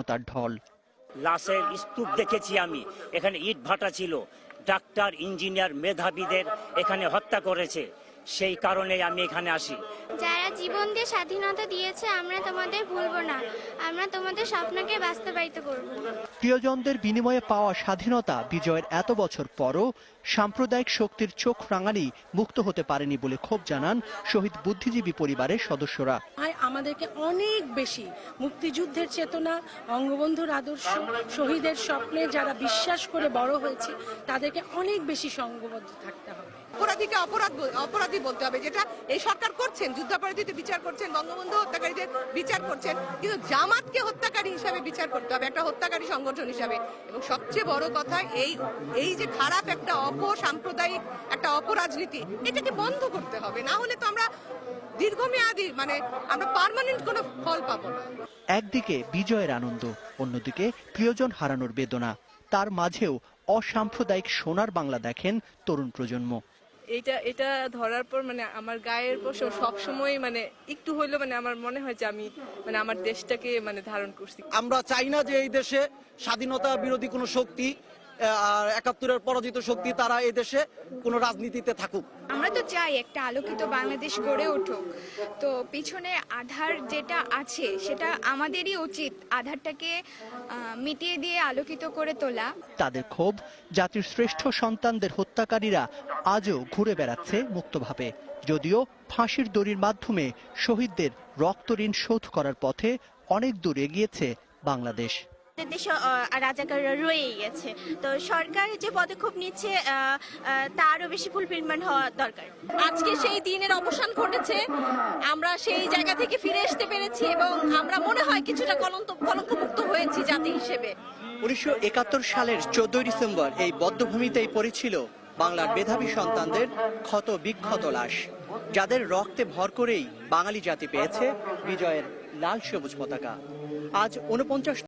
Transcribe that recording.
স্বাধীনতার ঢল। লাশের স্তূপ দেখেছি আমি, এখানে ইট ভাটা ছিল, ডাক্তার ইঞ্জিনিয়ার মেধাবীদের এখানে হত্যা করেছে, সেই কারণেই আমি এখানে আসি। যারা জীবন দিয়ে স্বাধীনতা দিয়েছে আমরা তোমাদের ভুলবো না, আমরা তোমাদের স্বপ্নকে বাস্তবায়িত করব। প্রিয়জনদের বিনিময়ে পাওয়া স্বাধীনতা বিজয়ের এত বছর পরও সাম্প্রদায়িক শক্তির চোখ রাঙানি মুক্ত হতে পারেনি বলে ক্ষোভ জানান শহীদ বুদ্ধিজীবী পরিবারের সদস্যরা। আমাদেরকে অনেক বেশি মুক্তিযুদ্ধের চেতনা, বঙ্গবন্ধুর আদর্শ, শহীদের স্বপ্নে যারা বিশ্বাস করে বড় হয়েছে তাদেরকে অনেক বেশি সংঘবদ্ধ থাকতে হবে। অপরাধীকে অপরাধী বলতে হবে, যেটা এই সরকার করছেন। যুদ্ধাপরাধীদের বিচার করছেন, বঙ্গবন্ধু হত্যাকারীদের বিচার করছেন, কিন্তু জামাতকে হত্যাকারী হিসাবে বিচার করতে হবে, একটা হত্যাকারী সংগঠন হিসাবে। এবং সবচেয়ে বড় কথা, এই যে খারাপ একটা অপসাম্প্রদায়িক একটা অপরাজনীতি, এটাকে বন্ধ করতে হবে। না হলে তো আমরা দীর্ঘমেয়াদী আমরা পার্মানেন্ট কোনো ফল পাবো না। একদিকে বিজয়ের আনন্দ, অন্যদিকে প্রিয়জন হারানোর বেদনা। তার মাঝেও অসাম্প্রদায়িক সোনার বাংলা দেখেন তরুণ প্রজন্ম। এটা ধরার পর আমার গায়ের পর সবসময় একটু হইলেও আমার মনে হয় যে আমি আমার দেশটাকে ধারণ করছি। আমরা চাই না যে এই দেশে স্বাধীনতা বিরোধী কোনো শক্তি আর ৭১-এর পরাজিত শক্তি তারা এই দেশে কোনো রাজনীতিতে থাকুক। আমরা তো চাই একটা আলোকিত বাংলাদেশ গড়ে উঠুক, তো পিছনে আধার যেটা আছে সেটা আমাদেরই উচিত আধারটাকে মিটিয়ে দিয়ে আলোকিত করে তোলা। তাদের ক্ষোভ, জাতির শ্রেষ্ঠ সন্তানদের হত্যাকারীরা আজও ঘুরে বেড়াচ্ছে মুক্তভাবে। যদিও ফাঁসির দড়ির মাধ্যমে শহীদদের রক্তঋণ শোধ করার পথে অনেক দূর এগিয়েছে বাংলাদেশ। দেশে রাজাকাররা রয়েই গেছে, তো সরকার যে পদক্ষেপ নিচ্ছে তা আরো বেশি ফুলফিলমেন্ট হওয়া দরকার। আজকে সেই দিনের অবসান ঘটেছে, আমরা সেই জায়গা থেকে ফিরে আসতে পেরেছি এবং আমরা মনে হয় কিছুটা কলঙ্কমুক্ত হয়েছি জাতি হিসেবে। ১৯৭১ সালের ১৪ ডিসেম্বর এই বধ্যভূমিতেই পড়েছিল বাংলার মেধাবী সন্তানদের ক্ষত বিক্ষত লাশ, যাদের রক্তে ভর করেই বাঙালি জাতি পেয়েছে বিজয়ের লাল সবুজ পতাকা। আজ ৪৯